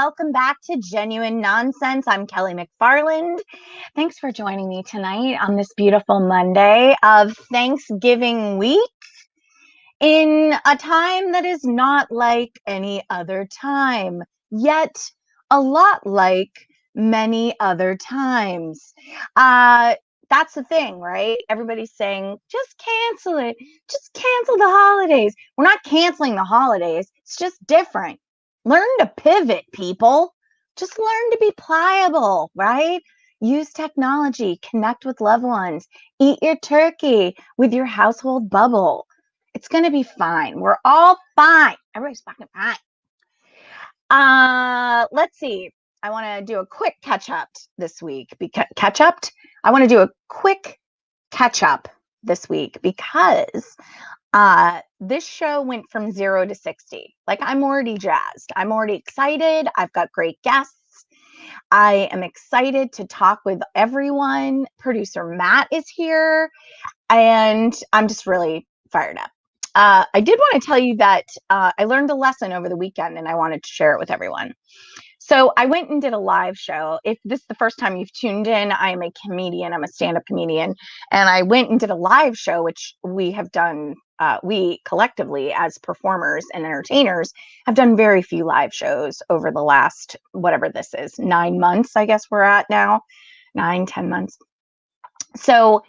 welcome back to Genuine Nonsense. I'm Kelly McFarland. Thanks for joining me tonight on this beautiful Monday of Thanksgiving week in a time that is not like any other time, yet a lot like many other times. That's the thing, right? Everybody's saying, just cancel it. Just cancel the holidays. We're not canceling the holidays. It's just different. Learn to pivot, people. Just learn to be pliable, right? Use technology, connect with loved ones, eat your turkey with your household bubble. It's going to be fine. We're all fine. Everybody's fucking fine. Let's see. I want to do a quick catch up this week. I want to do a quick catch up this week because this show went from 0 to 60. Like, I'm already jazzed. I'm already excited. I've got great guests. I am excited to talk with everyone. Producer Matt is here, and I'm just really fired up. I did want to tell you that I learned a lesson over the weekend, and I wanted to share it with everyone. So I went and did a live show. If this is the first time you've tuned in, I am a comedian. I'm a stand-up comedian. And I went and did a live show, which we have done, we collectively as performers and entertainers have done very few live shows over the last, whatever this is, 9 months, I guess we're at now, 9-10 months. So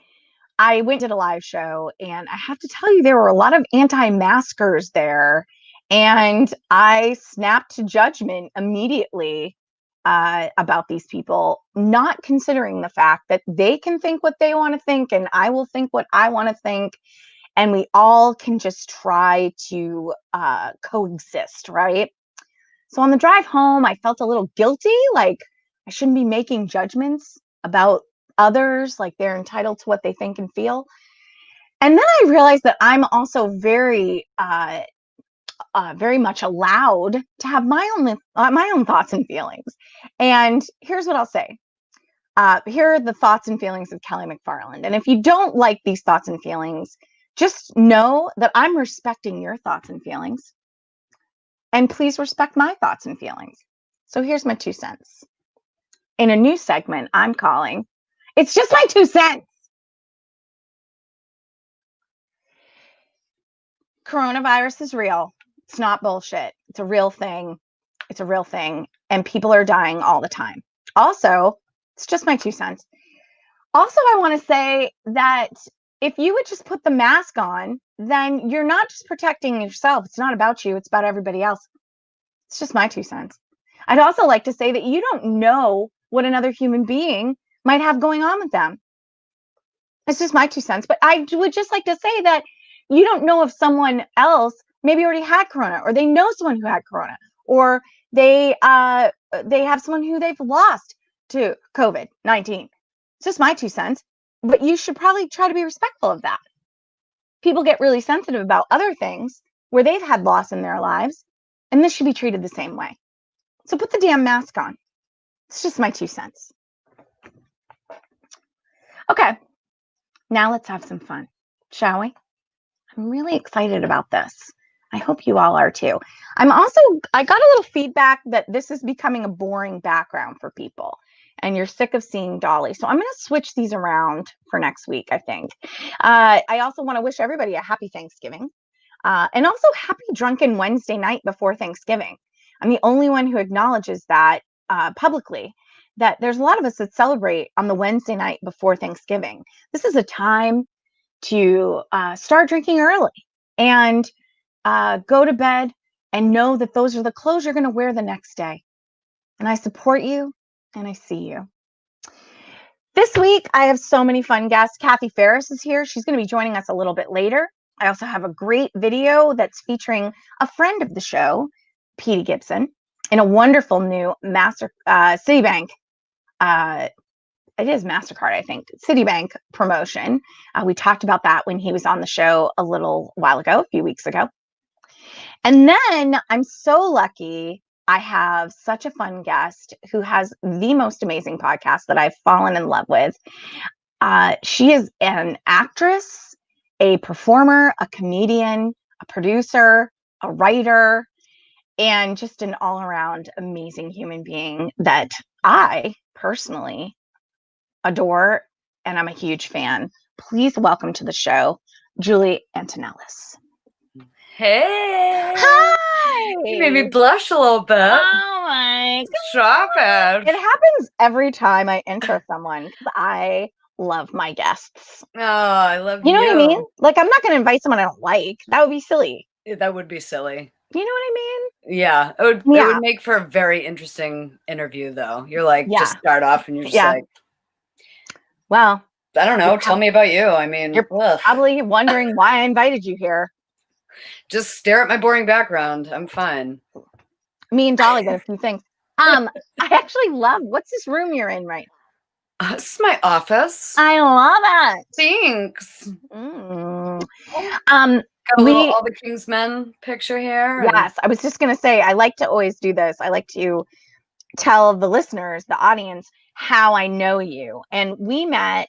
I went and did a live show, and I have to tell you, there were a lot of anti-maskers there. And I snapped to judgment immediately about these people, not considering the fact that they can think what they want to think, and I will think what I want to think. And we all can just try to coexist, right? So on the drive home, I felt a little guilty, like I shouldn't be making judgments about others, like they're entitled to what they think and feel. And then I realized that I'm also very much allowed to have my own thoughts and feelings. And here's what I'll say. Here are the thoughts and feelings of Kelly McFarland. And if you don't like these thoughts and feelings, just know that I'm respecting your thoughts and feelings. And please respect my thoughts and feelings. So here's my 2 cents. In a new segment I'm calling, It's Just My 2 Cents. Coronavirus is real. It's not bullshit. It's a real thing. It's a real thing. And people are dying all the time. Also, it's just my 2 cents. Also, I want to say that if you would just put the mask on, then you're not just protecting yourself. It's not about you. It's about everybody else. It's just my 2 cents. I'd also like to say that you don't know what another human being might have going on with them. It's just my 2 cents. But I would just like to say that you don't know if someone else maybe already had corona, or they know someone who had corona, or they have someone who they've lost to COVID-19. It's just my 2 cents. But you should probably try to be respectful of that. People get really sensitive about other things where they've had loss in their lives, and this should be treated the same way. So put the damn mask on. It's just my 2 cents. Okay, now let's have some fun, shall we? I'm really excited about this. I hope you all are too. I got a little feedback that this is becoming a boring background for people, and you're sick of seeing Dolly. So I'm going to switch these around for next week, I think. I also want to wish everybody a happy Thanksgiving, and also happy Drunken Wednesday night before Thanksgiving. I'm the only one who acknowledges that publicly, that there's a lot of us that celebrate on the Wednesday night before Thanksgiving. This is a time to start drinking early and go to bed and know that those are the clothes you're going to wear the next day. And I support you, and I see you. This week, I have so many fun guests. Kathy Ferris is here. She's going to be joining us a little bit later. I also have a great video that's featuring a friend of the show, Petey Gibson, in a wonderful new Citibank. It is MasterCard, I think, Citibank promotion. We talked about that when he was on the show a little while ago, a few weeks ago. And then I'm so lucky I have such a fun guest who has the most amazing podcast that I've fallen in love with. She is an actress, a performer, a comedian, a producer, a writer, and just an all-around amazing human being that I personally adore, and I'm a huge fan. Please welcome to the show, Julie Antonellis. Hey! Hi! You made me blush a little bit. Oh my God. Stop it. It happens every time I intro someone because I love my guests. Oh, I love You know what I mean? Like, I'm not going to invite someone I don't like. That would be silly. That would be silly. You know what I mean? Yeah. It would make for a very interesting interview, though. You're like, just start off and you're just like, well, I don't know. Tell me about you. I mean, you're probably wondering why I invited you here. Just stare at my boring background. I'm fine. Me and Dolly got a few things. I actually love, what's this room you're in right now? This is my office. I love it. Thanks. Got all the King's Men picture here. Yes, I was just going to say, I like to always do this. I like to tell the listeners, the audience, how I know you. And we met,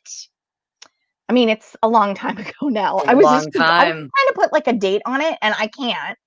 I mean, it's a long time ago now. I was trying to put like a date on it, and I can't.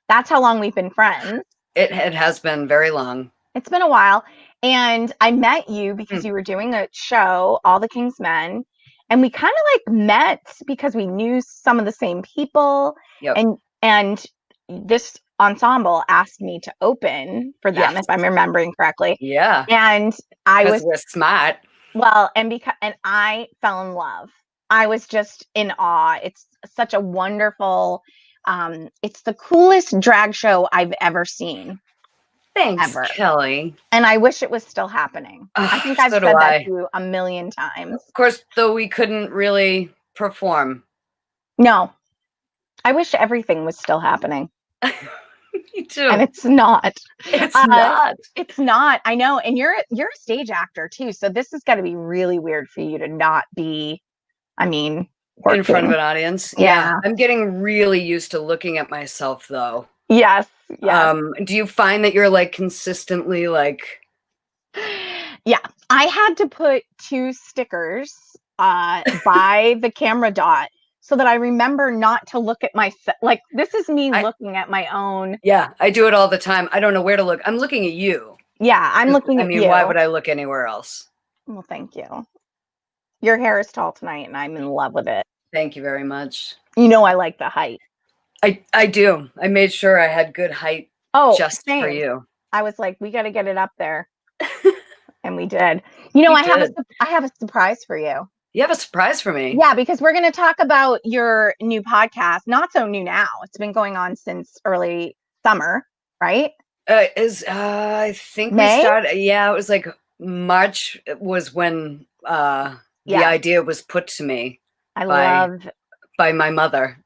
That's how long we've been friends. It has been very long. It's been a while. And I met you because you were doing a show, All the King's Men. And we kind of like met because we knew some of the same people. Yep. And this ensemble asked me to open for them, if I'm remembering correctly. Yeah. And we're smart. Well, and I fell in love. I was just in awe. It's such a wonderful, it's the coolest drag show I've ever seen. Thanks, Kelly. And I wish it was still happening. I think I've said that to you a million times. Of course, though we couldn't really perform. No. I wish everything was still happening. Me too. And it's not. It's not. It's not. I know. And you're a stage actor too. So this is gotta be really weird for you to not be, working in front of an audience. Yeah. I'm getting really used to looking at myself though. Yes. Do you find that you're like consistently like? Yeah, I had to put 2 stickers by the camera dot so that I remember not to look at myself. Like, this is me looking at my own. Yeah, I do it all the time. I don't know where to look. I'm looking at you. Yeah, I'm looking at you. Why would I look anywhere else? Well, thank you. Your hair is tall tonight, and I'm in love with it. Thank you very much. You know I like the height. I do. I made sure I had good height just for you. I was like, we got to get it up there. And we did. You know, I have a surprise for you. You have a surprise for me? Yeah, because we're going to talk about your new podcast. Not so new now. It's been going on since early summer, right? I think we started. Yeah, it was like March was when the idea was put to me. By my mother.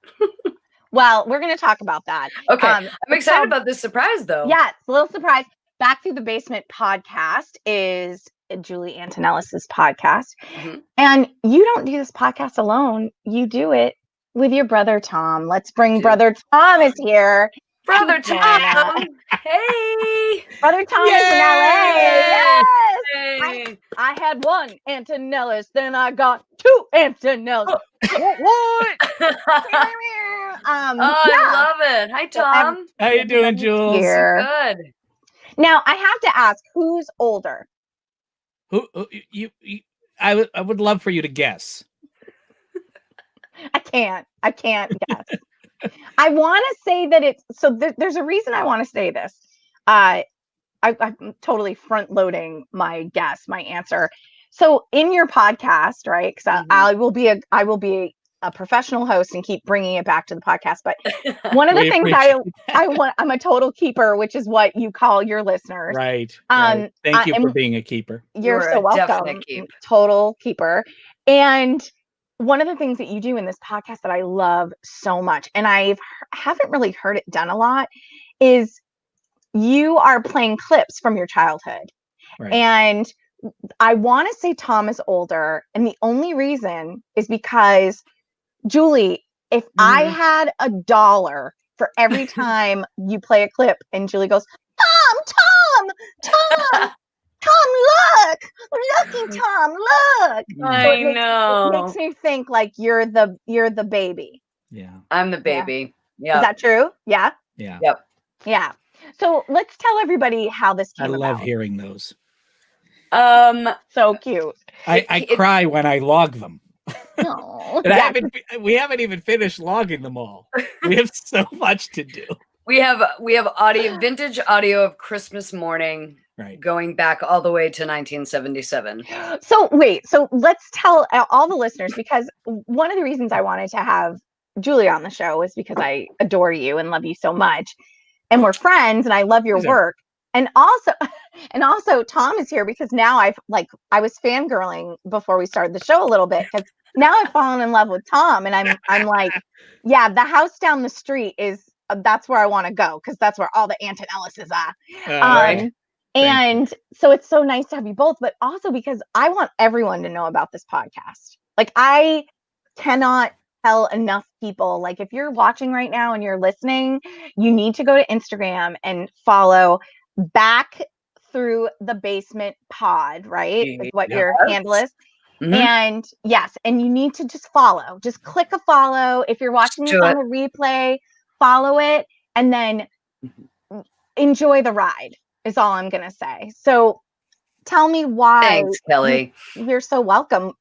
Well, we're going to talk about that. Okay. I'm excited about this surprise, though. Yeah, it's a little surprise. Back Through the Basement podcast is Julie Antonellis' podcast. Mm-hmm. And you don't do this podcast alone. You do it with your brother, Tom. Let's bring Brother Tom is here. Brother Tom. Hey. Brother Tom is in LA. Yes. Hey. I had 1 Antonellis, then I got 2 Antonellis. What? I love it. Hi, Tom. How you doing, Jules? Good. Now, I have to ask, who's older? Who I would love for you to guess. I can't guess. I want to say that it's so. There's a reason I want to say this. I'm totally front loading my guess, my answer. So in your podcast, right? Because I will be a professional host and keep bringing it back to the podcast. But one of the things I'm a total keeper, which is what you call your listeners. Right. Thank you for being a keeper. You're so welcome. Total keeper. And one of the things that you do in this podcast that I love so much, and I haven't really heard it done a lot, is you are playing clips from your childhood. Right. And I want to say Tom is older. And the only reason is because, Julie, if I had $1 for every time you play a clip and Julie goes, Tom, look, Tom, look. I know. It makes me think like you're the baby. Yeah. I'm the baby. Yeah. Is that true? Yeah. Yeah. Yep. Yeah. So let's tell everybody how this came about. I love hearing those. So cute. I cry when I log them. No. We haven't even finished logging them all. We have so much to do. We have vintage audio of Christmas morning, right, going back all the way to 1977. So let's tell all the listeners, because one of the reasons I wanted to have Julie on the show is because I adore you and love you so much, and we're friends, and I love your work. And also Tom is here because now I was fangirling before we started the show a little bit, because now I've fallen in love with Tom, and I'm like, yeah, the house down the street that's where I want to go, because that's where all the Antonellises are. Right. And so it's so nice to have you both, but also because I want everyone to know about this podcast. Like, I cannot tell enough people, like, if you're watching right now and you're listening, you need to go to Instagram and follow Back Through the Basement Pod, right? Is what your handle is. Mm-hmm. And yes, and you need to just follow. Just click a follow. If you're watching this on the replay, follow it, and then enjoy the ride is all I'm going to say. So tell me why. Thanks, Kelly. You're so welcome.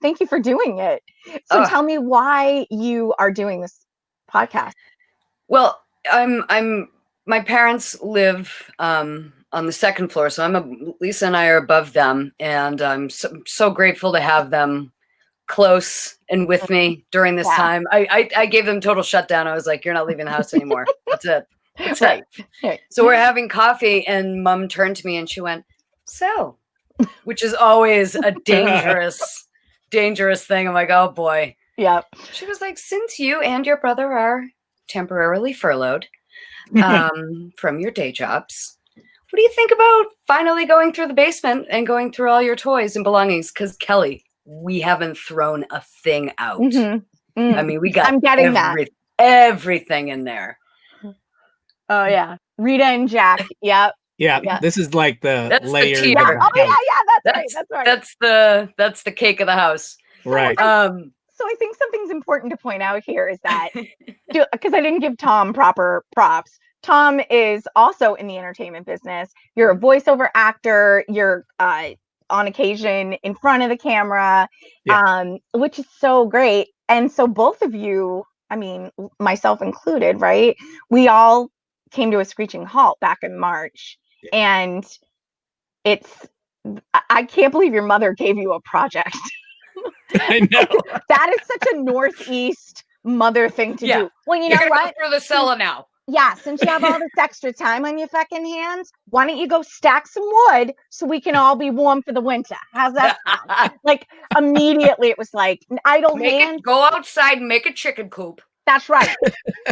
Thank you for doing it. So tell me why you are doing this podcast. Well, my parents live on the second floor, so Lisa and I are above them, and I'm so grateful to have them close and with me during this time. I gave them total shutdown. I was like, you're not leaving the house anymore. That's it. That's it. Right. So we're having coffee, and Mom turned to me and she went, "So," which is always a dangerous thing. I'm like, oh boy. Yeah. She was like, "Since you and your brother are temporarily furloughed from your day jobs, what do you think about finally going through the basement and going through all your toys and belongings? Because Kelly, we haven't thrown a thing out. Mm-hmm. Mm. I mean, we got everything in there." Oh yeah, Rita and Jack. Yep. Yeah. This is like the layer. Oh yeah, that's right. That's the cake of the house. Right. So I think something's important to point out here is that, because I didn't give Tom proper props. Tom is also in the entertainment business. You're a voiceover actor. You're on occasion in front of the camera, which is so great. And so both of you, I mean, myself included, right? We all came to a screeching halt back in March. And I can't believe your mother gave you a project. I know. That is such a Northeast mother thing to do. Well, you know what? For the cellar now. Yeah, since you have all this extra time on your fucking hands, why don't you go stack some wood so we can all be warm for the winter? How's that sound? Like, immediately it was like, idle hands. Go outside and make a chicken coop. That's right.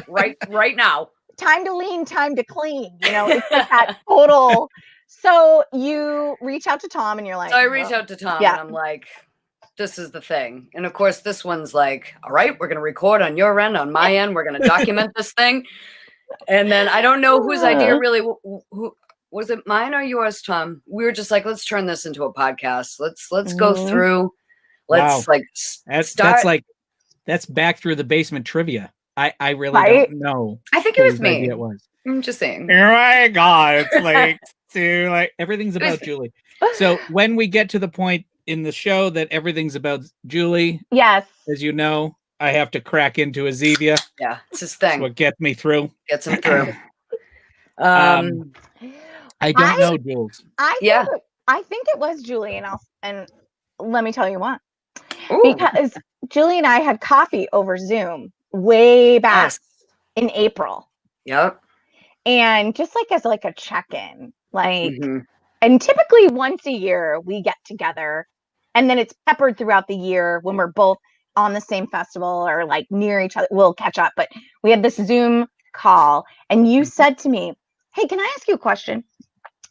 right now. Time to lean, time to clean. You know, it's like that total. So you reach out to Tom and you're like. So I reach out to Tom and I'm like, this is the thing. And of course, this one's like, all right, we're going to record on your end, on my end. We're going to document this thing. And then I don't know whose idea really, who was it, mine or yours, Tom? We were just like, let's turn this into a podcast. Let's go through. Let's start. That's Back Through the Basement trivia. I really don't know. I think it was me. It was. I'm just saying. Oh my God. It's everything's about Julie. So when we get to the point in the show that everything's about Julie, yes, as you know, I have to crack into Azevia. Yeah, it's his thing. What gets me through. Gets him through. I don't know, Jules. I think it was Julie, and let me tell you why. Because Julie and I had coffee over Zoom way back in April. Yep. And just as a check-in, and typically once a year we get together, and then it's peppered throughout the year when we're both on the same festival or near each other. We'll catch up, but we had this Zoom call, and you said to me, "Hey, can I ask you a question?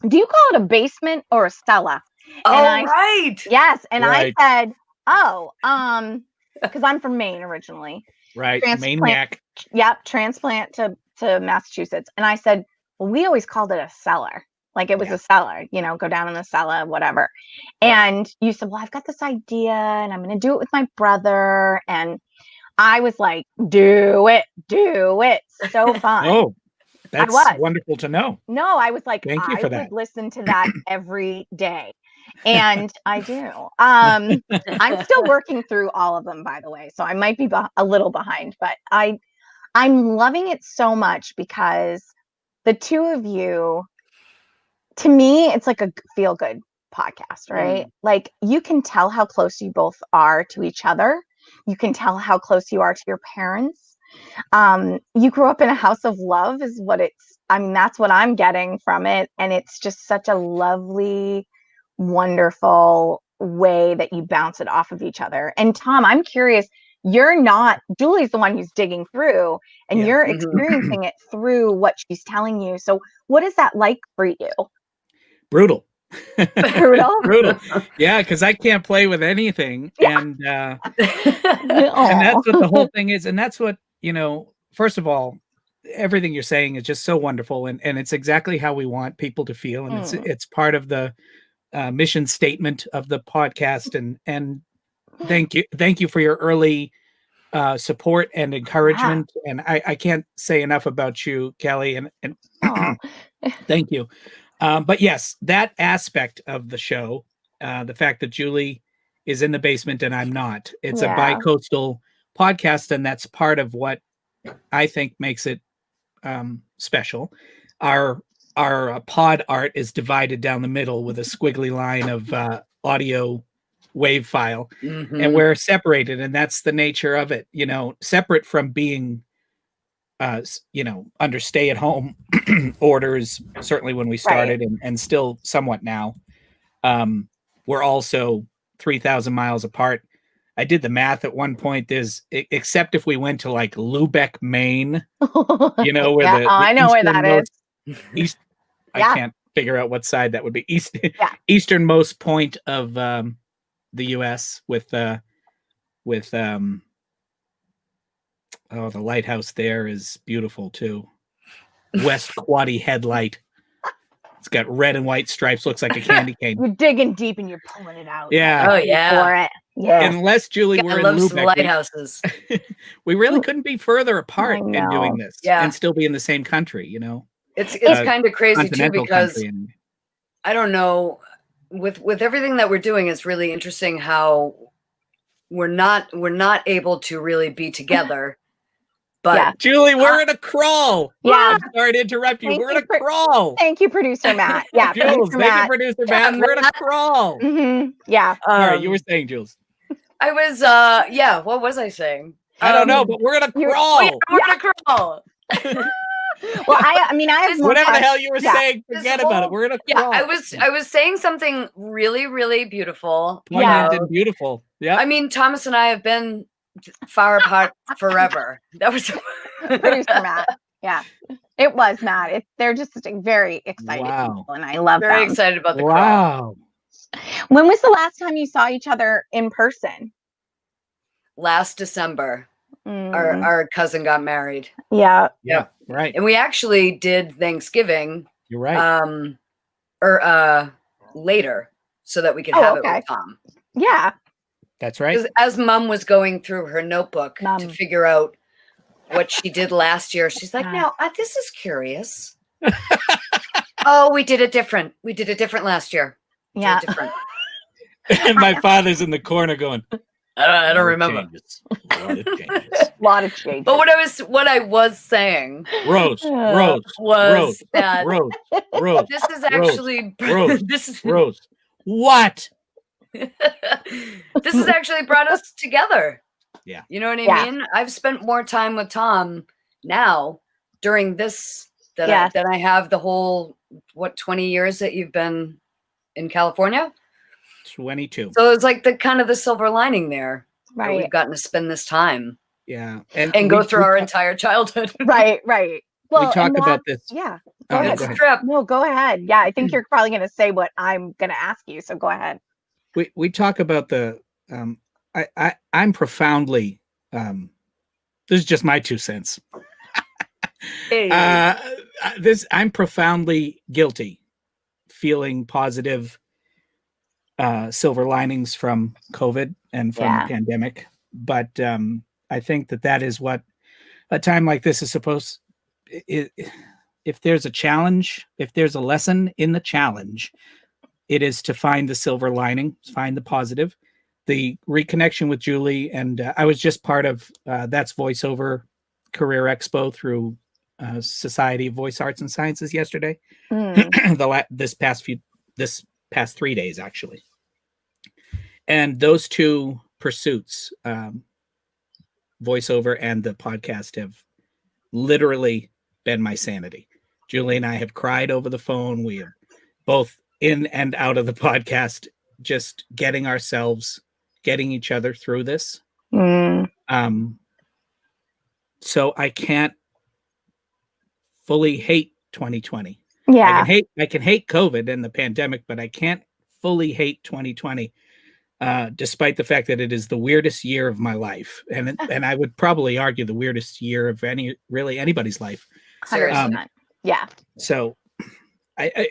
Do you call it a basement or a cellar?" Right. Yes. And I said, because I'm from Maine originally. Right. Maniac. Yep. Transplant to Massachusetts. And I said, well, we always called it a cellar. It was a cellar, go down in the cellar, whatever. And you said, well, I've got this idea and I'm going to do it with my brother. And I was like, do it. So fun. That's was. wonderful to know. No, I was like, Thank you I for that. would listen to that every day. And I do. I'm still working through all of them, by the way. So I might be a little behind, but I'm loving it so much because the two of you, to me, it's like a feel good podcast, right? Like you can tell how close you both are to each other. You can tell how close you are to your parents. You grew up in a house of love is what that's what I'm getting from it. And it's just such a lovely, wonderful way that you bounce it off of each other. And Tom, I'm curious, Julie's the one who's digging through and Yeah. you're experiencing it through what she's telling you. So what is that like for you? Brutal. Brutal? Yeah, because I can't play with anything. Yeah. And that's what the whole thing is. And that's what, first of all, everything you're saying is just so wonderful. And it's exactly how we want people to feel. And it's part of the mission statement of the podcast. And thank you for your early support and encouragement. Yeah. And I can't say enough about you, Kelly, and thank you. But yes, that aspect of the show, the fact that Julie is in the basement and I'm not, it's a bi-coastal podcast. And that's part of what I think makes it special. Our pod art is divided down the middle with a squiggly line of audio wave file, and we're separated, and that's the nature of it, separate from being under stay-at-home orders, certainly when we started, and still somewhat now. We're also 3,000 miles apart. I did the math at one point. Except if we went to like Lubeck, Maine, where I know where that is. East. I can't figure out what side that would be. Easternmost point of the U.S. with the lighthouse there is beautiful too. West Quoddy Headlight. It's got red and white stripes. Looks like a candy cane. You're digging deep and you're pulling it out. Yeah. Oh yeah. For it. Yeah. Unless Julie were in Lubeck, lighthouses. We really couldn't be further apart in doing this and still be in the same country. It's kind of crazy too, because I don't know, with everything that we're doing, it's really interesting how we're not able to really be together. But Julie, we're in a crawl. Yeah. I'm sorry to interrupt you. We're in a crawl. Thank you, producer Matt. Yeah. Jules, thank you, producer Matt. We're in a crawl. Mm-hmm. Yeah. All right, you were saying, Jules. I was what was I saying? I don't know, but we're in a crawl. We're in a crawl. Well, I have whatever the hell you were saying, forget about it. We're in a crawl. I was saying something really, really beautiful. Poignant and beautiful. Yeah. I mean, Thomas and I have been far apart forever. That was producer Matt. Yeah, it was Matt. They're just very excited people, and I love them. Very excited about the crawl. When was the last time you saw each other in person? Last December. Our cousin got married. Yeah. Yeah. Right. And we actually did Thanksgiving. You're right. Or later, so that we could have it with Tom. Yeah. That's right. As Mom was going through her notebook to figure out what she did last year, she's like, "Now this is curious." Oh, we did it different. We did it different last year. Yeah. Different. And my father's in the corner going, I don't remember. A lot of changes. Lot of changes. But what I was saying, Rose, was that Rose. This is actually Rose. This is Rose. What? This has actually brought us together. Yeah. You know what I mean? I've spent more time with Tom now during this than I have the whole 20 years that you've been in California. 22. So it's like the silver lining there. Right. That we've gotten to spend this time. Yeah. And go through our entire childhood. Right. Well, we talk about this. Yeah. Go ahead. ahead. No, go ahead. Yeah, I think you're probably going to say what I'm going to ask you. So go ahead. We talk about the I'm profoundly this is just my 2 cents. Hey. I'm profoundly guilty, feeling positive silver linings from COVID and from the pandemic. But I think that is what a time like this is supposed. if there's a challenge, if there's a lesson in the challenge, it is to find the silver lining, find the positive. The reconnection with Julie, and I was just part of That's Voiceover Career Expo through Society of Voice Arts and Sciences yesterday. This past 3 days actually, and those two pursuits, voiceover and the podcast, have literally been my sanity. Julie and I have cried over the phone. We have both in and out of the podcast, just getting each other through this. So I can't fully hate 2020. Yeah. I can hate COVID and the pandemic, but I can't fully hate 2020, despite the fact that it is the weirdest year of my life, and I would probably argue the weirdest year of anybody's life. 100%. Yeah. So,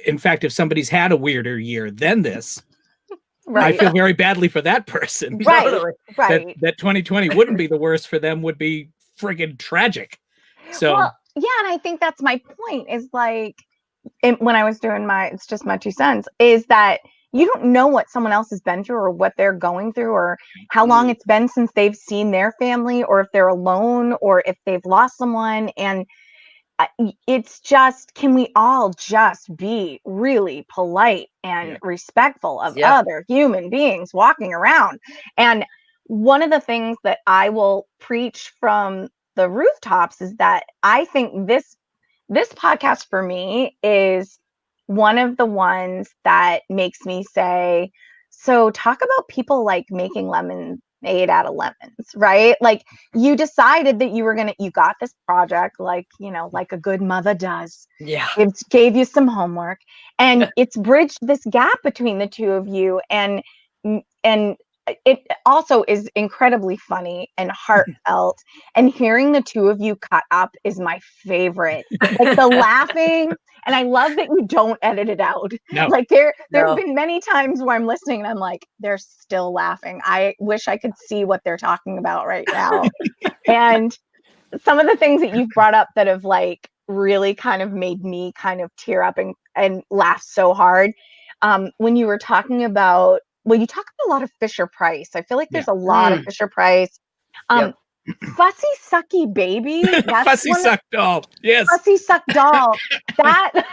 in fact, if somebody's had a weirder year than this, Right. I feel very badly for that person. Right. Right. That 2020 wouldn't be the worst for them, would be friggin' tragic. So, well, yeah, and I think that's my point. Is like, when I was doing it's just my 2 cents, is that you don't know what someone else has been through or what they're going through or how long it's been since they've seen their family, or if they're alone, or if they've lost someone. And it's just, can we all just be really polite and respectful of other human beings walking around? And one of the things that I will preach from the rooftops is that I think this podcast for me is one of the ones that makes me say, so talk about people like making lemonade out of lemons, right? Like, you decided that you got this project, like, like a good mother does. Yeah. It gave you some homework, and it's bridged this gap between the two of you. And it also is incredibly funny and heartfelt, and hearing the two of you cut up is my favorite. Like the laughing, and I love that you don't edit it out. No. Like there have been many times where I'm listening and I'm like, they're still laughing. I wish I could see what they're talking about right now. And some of the things that you've brought up that have like really kind of made me kind of tear up and laugh so hard. When you were talking about, well, you talk about a lot of Fisher Price. I feel like there's a lot of Fisher Price. Fussy Sucky Baby. That's Fussy Suck Doll. Yes. Fussy Suck Doll. That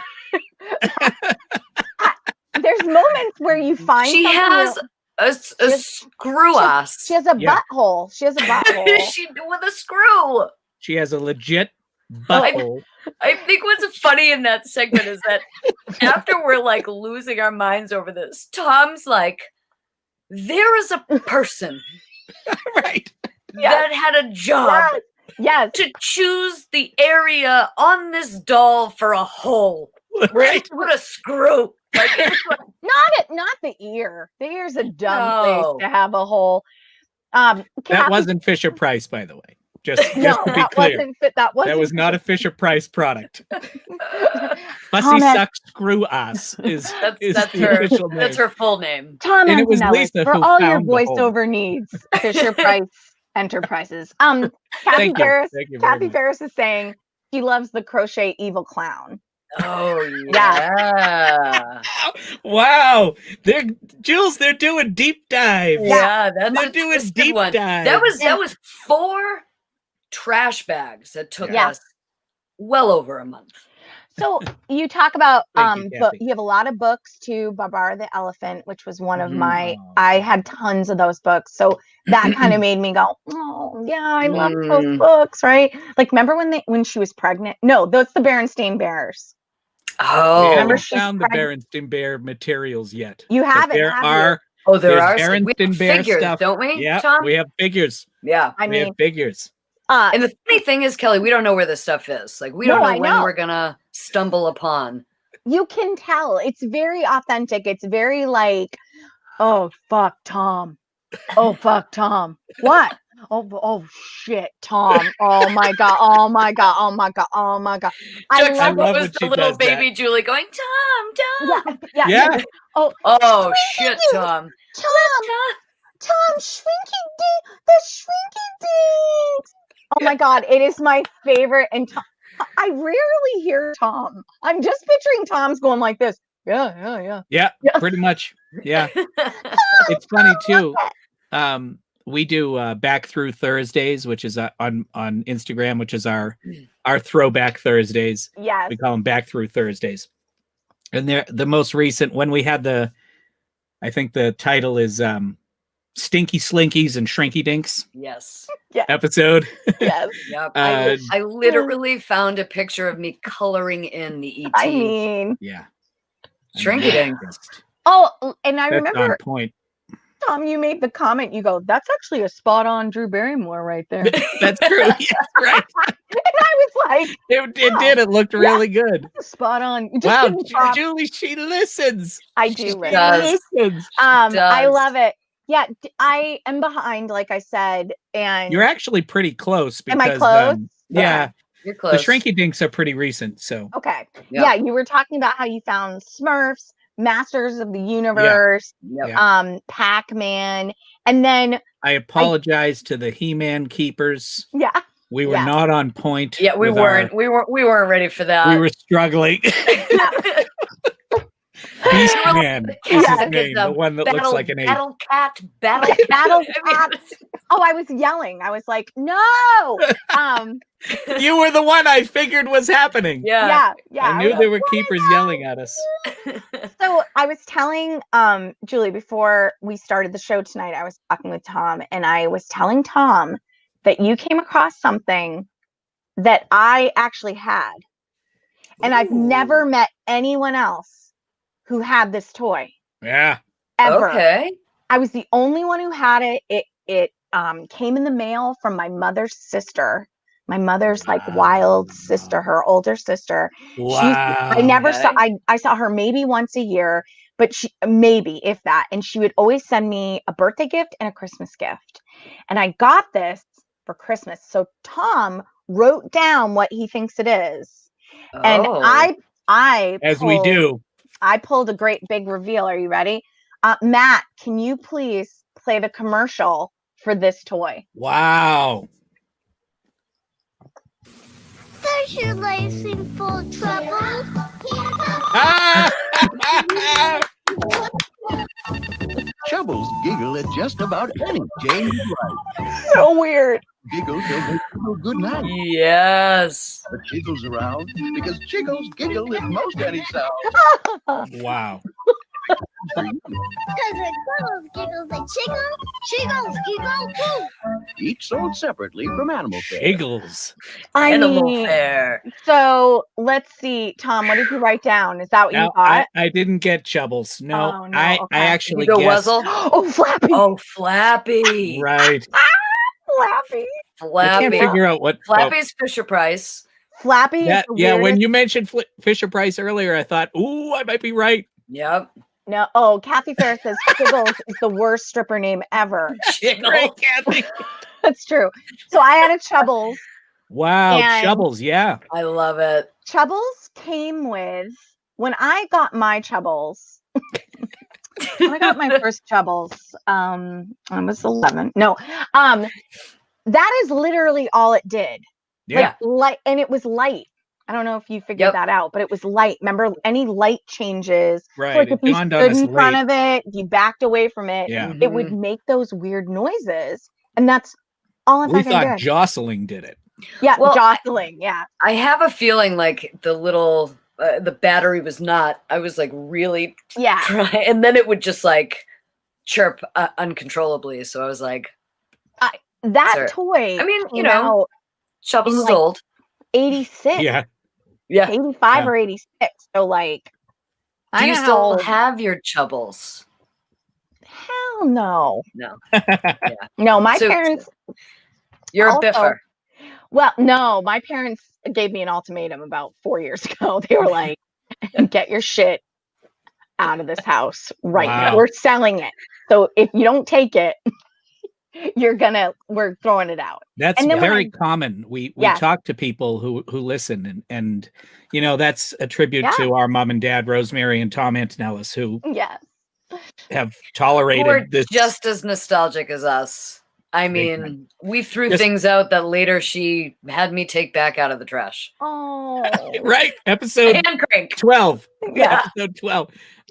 there's moments where you find she has a screw ass. She has a butthole. She has a butthole. She with a screw. She has a legit butthole. I think what's funny in that segment is that after we're like losing our minds over this, Tom's like, there is a person right that had a job to choose the area on this doll for a hole. Right. What a screw. Like, not the ear. The ear's a dumb place to have a hole. That wasn't Fisher Price, by the way. Just to be clear. That was not a Fisher Price product. Fussy Suck Screw Ass is that's the her official name. That's her full name. Tom and it was Antonelli, Lisa for who all your found the hole. voiceover needs, Fisher Price Enterprises. Kathy Ferris is saying she loves the crochet evil clown. Oh yeah! Wow, they're doing deep dives. Yeah, they're doing deep dives. That was 4 trash bags that took us well over a month. So you talk about but you have a lot of books too. Barbara the Elephant, which was one of my, I had tons of those books. So that kind of made me go, oh yeah, I love those books, right? Like, remember when she was pregnant? No, that's the Berenstain Bears. Oh, remember she found the Berenstain Bear materials yet? You haven't. There are Berenstain Bear figures, stuff, don't we? Yeah, Tom? we have figures. Yeah, we have figures. And the funny thing is, Kelly, we don't know where this stuff is. Like, we don't know when we're gonna stumble upon. You can tell. It's very authentic. It's very like, oh fuck Tom. Oh fuck Tom. What? Oh shit, Tom. Oh my god. Oh my god. Oh my god. Oh my god. I love it the little baby that. Julie going, Tom. Yeah. Oh shit, Tom. Tom, shrinky dink, the shrinky dinks. Oh my god, it is my favorite. And I I rarely hear Tom. I'm just picturing Tom's going like this. Yeah. Yeah, Yeah. pretty much. Yeah. It's funny too. We do Back Through Thursdays, which is on Instagram, which is our throwback Thursdays. Yes. We call them Back Through Thursdays. And they're the most recent when we had I think the title is Stinky Slinkies and Shrinky Dinks Yes. episode. Yes. Yep. Uh, I literally found a picture of me coloring in the ET. I mean, Yeah. Shrinky Dink. and I That's remember, on point. Tom, you made the comment. You go, "That's actually a spot on Drew Barrymore right there." And That's true. Yes, right. I was like, It Wow. did. It looked really good. "Spot on." You just Wow, give me props. Julie, she listens. I do She listen. does. listens. I does. love it. Yeah, I am behind, like I said, and You're actually pretty close because am I close? yeah, You're the close. Shrinky Dinks are pretty recent. So Okay. Yep. Yeah, you were talking about how you found Smurfs, Masters of the Universe, Yep. Yeah. Pac-Man, and then I apologize to the He-Man keepers. yeah, We were Yeah. not on point. Yeah, we with our- weren't. We weren't ready for that. we were struggling. Beast Man is his Yeah, name, the one that looks like an ape. Battle Cat. Battle I mean, Cat. Oh, I was yelling. I was like, no. You were the one I figured was happening. yeah. Yeah. I knew was there like, were keepers yelling at us. So I was telling Julie before we started the show tonight, I was talking with Tom, and I was telling Tom that you came across something that I actually had. And I've never met anyone else who had this toy Yeah. ever. Okay. I was the only one who had it. It came in the mail from my mother's sister. My mother's like wild sister, her older sister. Wow. I never Okay. saw. I saw her maybe once a year, but she maybe if that. And she would always send me a birthday gift and a Christmas gift. And I got this for Christmas. So Tom wrote down what he thinks it is, and Oh. I As we pulled- do. I pulled a great big reveal. Are you ready? Matt, can you please play the commercial for this toy? Wow. Does your life seem full of trouble? Chubbles giggle at just about any change of life. So weird. Giggles will make you feel good night. Yes. But Chiggles around because Chiggles giggle at most any sound. Wow. For you. Does it giggles a chiggle? Chiggles giggle too. Each sold separately from Animal Fair. Jiggles. I Animal mean, Fair. so let's see, Tom. What did you write down? Is that what you Now, thought? I didn't get Chubbles. No, Oh, no, I okay. actually Did you go guessed. Wuzzle? Oh, Flappy, Oh, Flappy. Right. Flappy, I Flappy. can't figure out what. Flappy's Fisher Price. Flappy. Yeah, is the yeah. When weirdest- you mentioned Fisher Price earlier, I thought, ooh, I might be right. Yep. No, oh, Kathy Ferris says Chiggles is the worst stripper name ever. Great, Kathy. That's true. So I had a Chubbles. Wow, And- Chubbles. Yeah. I love it. Chubbles came with when I got my Chubbles. When I got my first Chubbles, I was 11. No, that is literally all it did. Yeah. Like light, and it was light. I don't know if you figured Yep. that out, but it was light. Remember any light changes? So, Right. like if It you dawned on stood us in front late. of it, if you backed away from it, Yeah. it would make those weird noises, and that's all I We fucking thought did. jostling did it. Yeah, Well, jostling. Yeah, I have a feeling like the little the battery was not. I was like really yeah. trying, and then it would just like chirp uncontrollably. So I was like, That Sir. toy. I mean, you came know, out Shovels In, is like, old. 86, Yeah. Yeah. 85 Yeah. or 86. So like, Do I you know how still old- have your Chubbles? Hell no. No. No, my So- parents. You're Also- a biffer. Well, no, my parents gave me an ultimatum about 4 years ago. They were like, "Get your shit out of this house right now. Wow. We're selling it. So if you don't take it, we're throwing it out." That's And then when very common. We Yes. talk to people who listen and you know that's a tribute Yeah. to our mom and dad, Rosemary and Tom Antonellis, who Yes. have Who are tolerated this. just as nostalgic as us. I Big mean, we threw Just- things out that later she had me take back out of the trash. Oh, Right. Episode And crank. 12. Yeah. Episode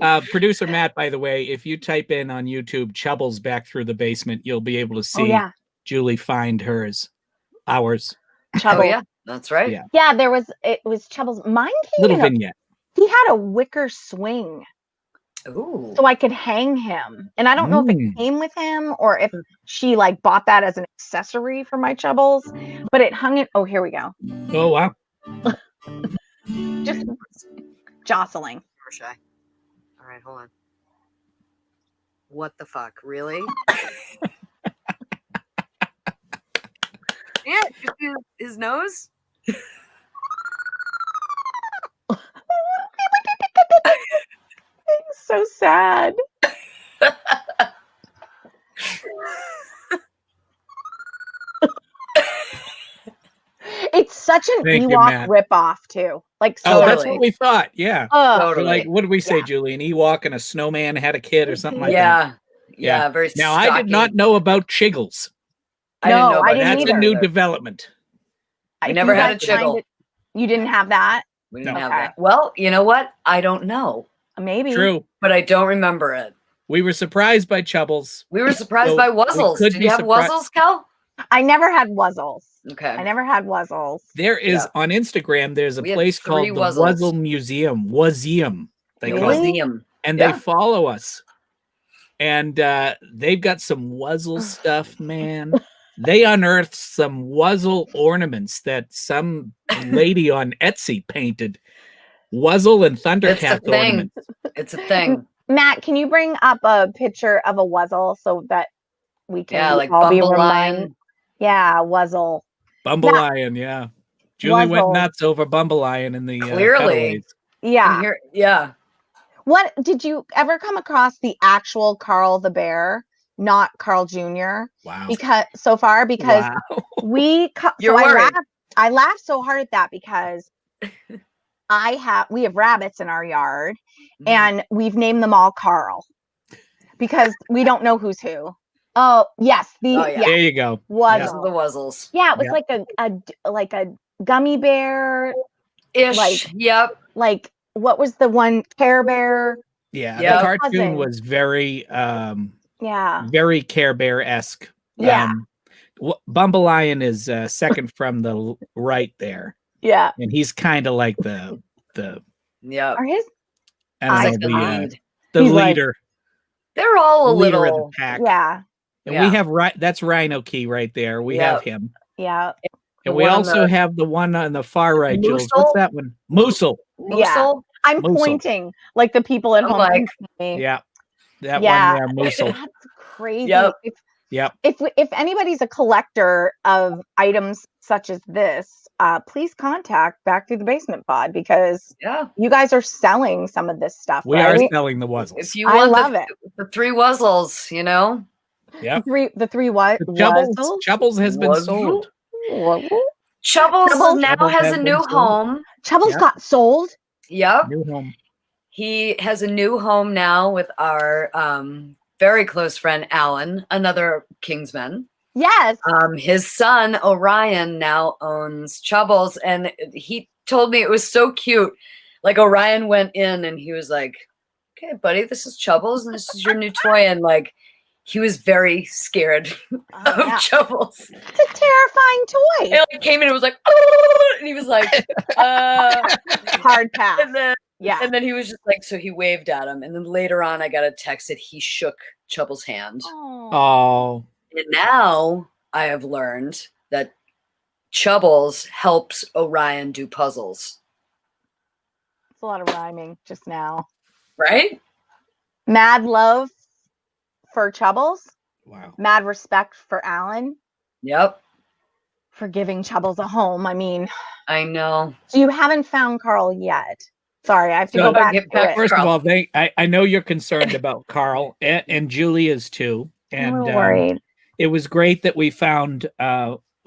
12. Producer Matt, by the way, if you type in on YouTube Chubbles back through the basement, you'll be able to see oh yeah, Julie find ours. Chubbles. Oh, yeah. That's right. Yeah. Yeah, it was Chubbles. Mine came Little in a, vignette. he had a wicker swing Ooh. so I could hang him. And I don't know if it Mm. came with him or if she like bought that as an accessory for my Chubbles, but it hung it. Oh, here we go. Oh, wow. Just jostling. You're shy. All right, hold on. What the fuck? Really? Yeah, his nose. It's so sad. It's such an Thank you, Ewok Matt. ripoff too. Like Oh, that's Totally. what we thought. Yeah. ugh. Totally. We're like, what did we say, Yeah. Julie? An Ewok and a snowman had a kid or something like that. Yeah. Yeah. Yeah. Very. Now, I did not stocky. know about Chiggles. I didn't No, know I about didn't That's that a either. new either. development. We If never you had a guys find Chiggle. it- You didn't have that? We didn't No. have Okay. that. Well, you know what? I don't know, Maybe. True. but I don't remember it. We were surprised by Chubbles. We were surprised So by we Wuzzles. could Did be you have surpri- Wuzzles, Cal? I never had Wuzzles. Okay. I never had Wuzzles. There is on Instagram, there's a We had place called 3 the Wuzzles. Wuzzle Museum. Wuseum. They The call it. Museum. And Yeah. they follow us. And they've got some Wuzzle stuff, man. They unearthed some Wuzzle ornaments that some lady on Etsy painted. Wuzzle and It's a Thundercat thing. ornaments. It's a thing. Matt, can you bring up a picture of a Wuzzle so that we can Yeah, like all be Bumble reminded? Lion. Yeah, Wuzzle. Bumbleian, yeah. Julie went Wuzzle. nuts over Bumbleian in the Clearly. cutaways. Yeah. Here, yeah. What did you ever come across the actual Carl the Bear, not Carl Jr.? Wow. Because so far, because Wow. You're I worried. laughed so hard at that because we have rabbits in our yard Mm-hmm. and we've named them all Carl because we don't know who's who. Oh yes, Oh, yeah. There you go. Those Wuzzle. are the Wuzzles. Yeah, it was Yeah. like a gummy bear. Ish. Like- Yep. Like what was the one Care Bear? Yeah, Yeah. the cartoon Cousin. was very Yeah, very Care Bear-esque. Yeah. Bumbleian is second from the right there. yeah. And he's kind of like the Yep. Are his? I don't I know, Like the the, lead. the He's like- leader, They're all a the leader of little. the pack. Yeah, And Yeah. we have that's Rhino Key right there. We have him. yeah, And The we one on also the- have the one on the far right, Jules. Moosel? What's that one? Moosel. yeah. Moosel? I'm Moosel. pointing like the people at I'm home. like- can see me. Yeah. That Yeah. one there, Moosel. That's crazy. Yep. Yep. If anybody's a collector of items such as this, please contact Back Through the Basement Pod because Yeah. you guys are selling some of this stuff. We right? are selling the Wuzzles. If you I want love it. the 3 Wuzzles, you know? Yep. The three what? Chubbles has been Wuzzle? sold. Chubbles Chubbles- now Chubbles has has a been new sold. home. Chubbles Yep. got sold. Yep. New home. He has a new home now with our very close friend Alan, another Kingsman. Yes. His son Orion now owns Chubbles, and he told me it was so cute. Like Orion went in and he was like, "Okay, buddy, this is Chubbles, and this is your new toy." And like, he was very scared of Oh, yeah. Chubbles. It's a terrifying toy. He like came in and was like, "Oh," and he was like, Hard pass. and then Yeah. and then he was just like, so he waved at him, and then later on, I got a text that he shook Chubbles' hand. Oh, And now I have learned that Chubbles helps Orion do puzzles, It's a lot of rhyming just now. right? Mad love for Chubbles. wow. Mad respect for Alan Yep, for giving Chubbles a home. I mean, I know. so you haven't found Carl yet. Sorry, I have to So go back get to back it. First of Carl. all, I know you're concerned about Carl and Julie is too. I'm And a little worried. it was great that we found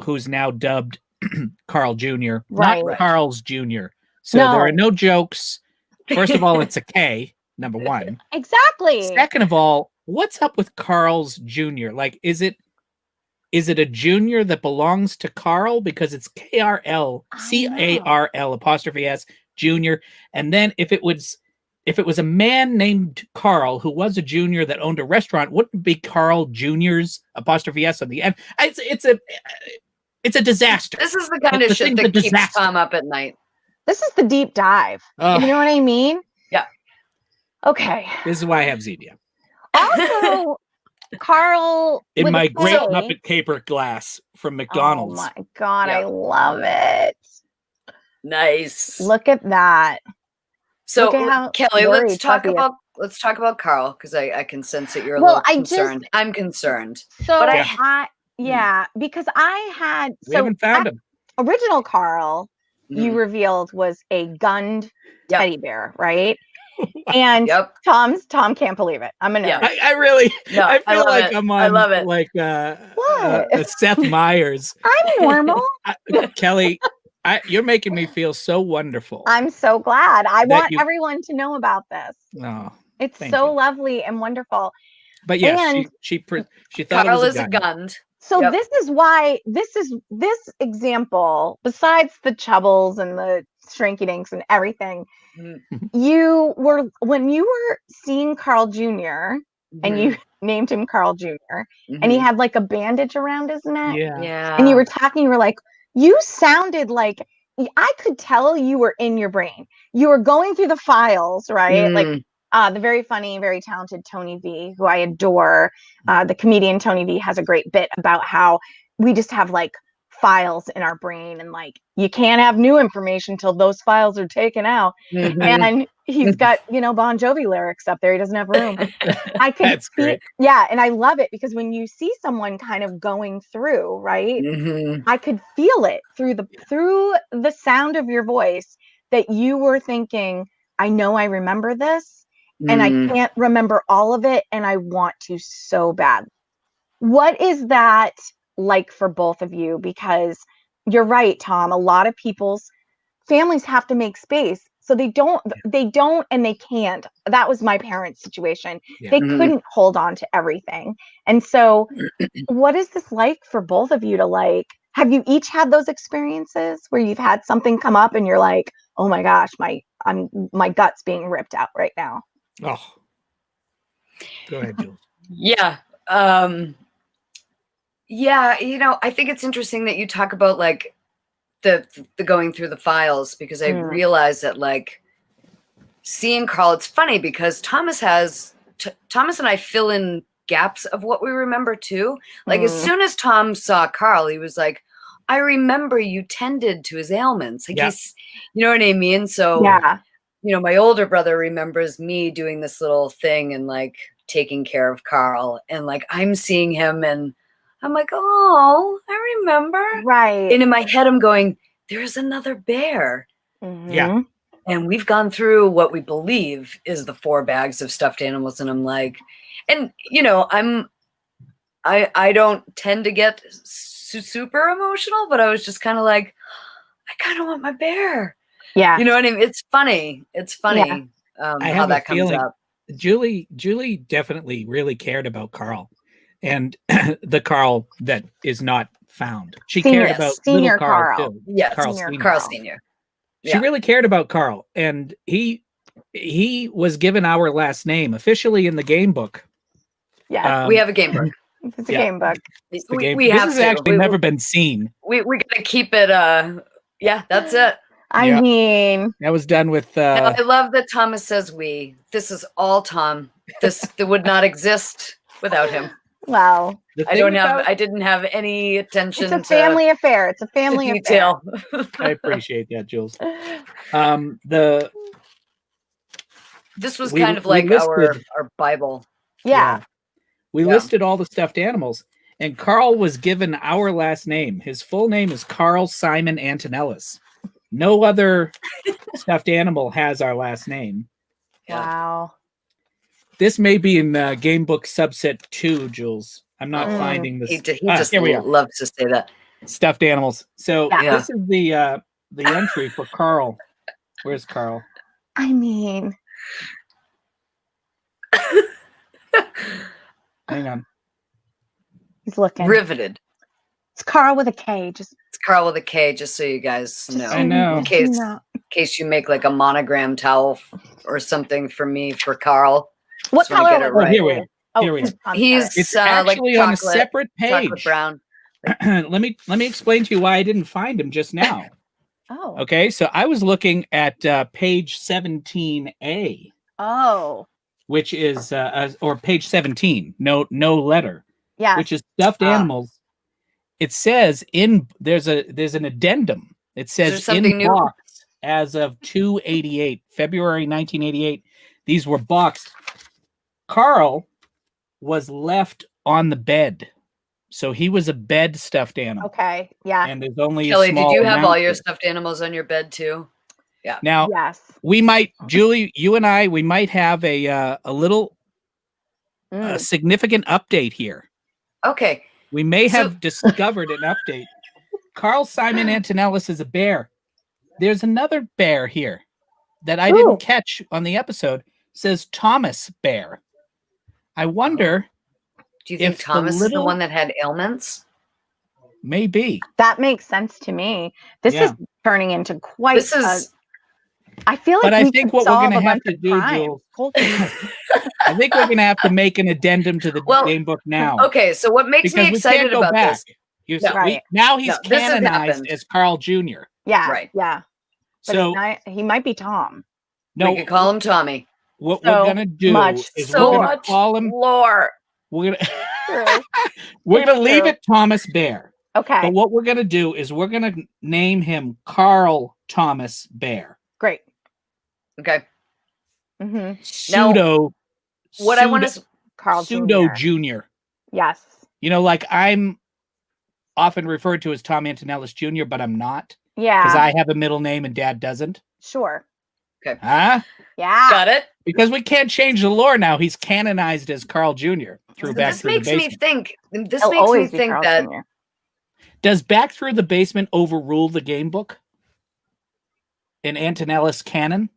who's now dubbed Carl Jr., Right. not Carl's Jr. So No. there are no jokes. First of all, it's a K, number one. Exactly. Second of all, what's up with Carl's Jr.? Like, is Is it a junior that belongs to Carl because it's K-R-L, C-A-R-L apostrophe S junior? And then if it was a man named Carl who was a junior that owned a restaurant, wouldn't it be Carl Junior's apostrophe S on the end? It's a disaster. This is the kind of shit that keeps Tom up at night. This is the deep dive. Oh, You know what I mean? Yeah. Okay. this is why I have Zevia. Also, Carl In with my a great K. Muppet caper glass from McDonald's. Oh my God, I Yeah. love it. Nice. Look at that. So look at how Kelly, very let's talk puppy. about Carl, because I can sense that you're a Well, little I just- concerned. I'm concerned. So But because I had We haven't found him. original Carl you Mhm. revealed was a gunned Yep. teddy bear, right? And Yep. Tom can't believe it. I'm a nerd. Yeah. I really, No, I feel love like it. I'm on I love it. like What? Seth Meyers. I'm normal. Kelly, you're making me feel so wonderful. I'm so glad. I That want you- everyone to know about this. Oh, It's Thank so you. lovely and wonderful. but yes, And- she thought Carl it is was a gund. So Yep. this is why this example, besides the chubbles and the shrinky dinks and everything, Mhm. when you were seeing Carl Jr. and you named him Carl Jr. and he Mhm. had like a bandage around his neck, Yeah. Yeah. and you were talking, you were like, you sounded like I could tell you were in your brain. You were going through the files, right? Like the very funny, very talented Tony V, who I adore. The comedian Tony V has a great bit about how we just have like files in our brain, and like you can't have new information till those files are taken out. Mhm. And he's got, Bon Jovi lyrics up there. He doesn't have room. I could That's great. yeah, and I love it because when you see someone kind of going through, right? Mhm. I could feel it through the sound of your voice that you were thinking, I know I remember this and I Mm. can't remember all of it and I want to so bad. What is that like for both of you? Because you're right, Tom, a lot of people's families have to make space. So they don't and they can't. That was my parents' situation. Yeah. They Mhm. couldn't hold on to everything. And so what is this like for both of you to like, have you each had those experiences where you've had something come up and you're like, oh my gosh, my gut's being ripped out right now? Oh, go ahead, Jules. Yeah. Yeah, I think it's interesting that you talk about like the going through the files, because I Mm. realize that like seeing Carl, it's funny because Thomas and I fill in gaps of what we remember too. Like as Mm. soon as Tom saw Carl, he was like, I remember you tended to his ailments. Like Yeah. he's, you know what I mean? So Yeah. my older brother remembers me doing this little thing and like taking care of Carl, and like I'm seeing him and I'm like, oh, I remember. Right. And in my head, I'm going, there's another bear. Yeah. Mhm. And we've gone through what we believe is the 4 bags of stuffed animals. And I'm like, and I don't tend to get super emotional, but I was just kind of like, I kind of want my bear. Yeah. You know what I mean? It's funny. It's funny I how have a that comes feeling- up. Julie definitely really cared about Carl, and the Carl that is not found. She Senior- cared about senior little Carl, Carl. too. Yes, Carl Senior Senior. Carl Carl. Senior. She Yeah. really cared about Carl, and he was given our last name officially in the game book. Yeah. We have a game book. It's a yeah. game book. It's the We, game. we This have has to. actually never been seen. We gotta keep it. Yeah, that's it. I Yeah. mean, That was done with. Now, I love that Thomas says we. This is all Tom. This would not exist without him. well, the I thing don't have. about- I didn't have any attention it's a to family affair. It's a family detail. I appreciate that, Jules. affair. The This was We- kind of we like listed- our Bible. Yeah. we Yeah. listed all the stuffed animals, and Carl was given our last name. His full name is Carl Simon Antonellis. No other stuffed animal has our last name. Yeah. Wow. This may be in Game Book Subset 2, Jules. I'm not Oh. finding this. He Ah, just here we are. loves to say that. Stuffed animals. So Yeah. this is the entry for Carl. Where's Carl? I mean, Hang on. he's looking. Riveted. It's Carl with a K. Just It's Carl with a K, just so you guys know. I know. In case you make like a monogram towel or something for me for Carl. What Just wanna color get it was Oh, right. here we are. Oh, Here we are. I'm He's sorry. It's like actually on a chocolate- separate chocolate page. brown. let me explain to you why I didn't find him just now. Oh. Okay, so I was looking at page 17A, Oh. which is or page 17, no letter, Yeah. which is stuffed Ah. animals. It says there's an addendum. It there says something in new? box as of 288, February 1988. These were boxed. Carl was left on the bed. So he was a bed stuffed animal. Okay. Yeah. And there's only Kelly, a did small you have all amount your there. stuffed animals on your bed too? Now, Yes. we might, Julie, you and I, we might have a little Mm. significant update here. Okay. We may So- have discovered an update. Carl Simon Antonellis is a bear. There's another bear here that I Ooh. didn't catch on the episode. It says Thomas Bear. I wonder, Do you think If the Thomas is the little- one that had ailments? maybe. That makes sense to me. This Yeah. is turning into quite. This is I feel like But I we think could what we're solve gonna a have bunch to of do, crimes. Jules, Cold case. I think we're going to have to make an addendum to the Well, game book now. okay. So what makes Because me we excited can't go about back. this? You No. see, Right. now he's No, this has canonized happened. as Carl Jr. Yeah. Right. Yeah. But So he might be Tom. no, We could call him Tommy. what So we're gonna do much- is so we're gonna much call him. lore. We're gonna True. we're gonna leave True. it Thomas Bear. Okay. But what we're gonna do is we're gonna name him Carl Thomas Bear. Great. Okay. Mm-hmm. Pseudo. What I want to Carl pseudo Jr. junior. Yes. You know, like I'm often referred to as Tom Antonellis Jr., but I'm not Yeah. because I have a middle name and Dad doesn't. Sure. Huh? Yeah. got it. Because we can't change the lore now. He's canonized as Carl Jr. through Back This Through the makes me Basement. think. This He'll makes me always be think Carl that Jr. Does Back Through the Basement overrule the game book in Antonellis canon?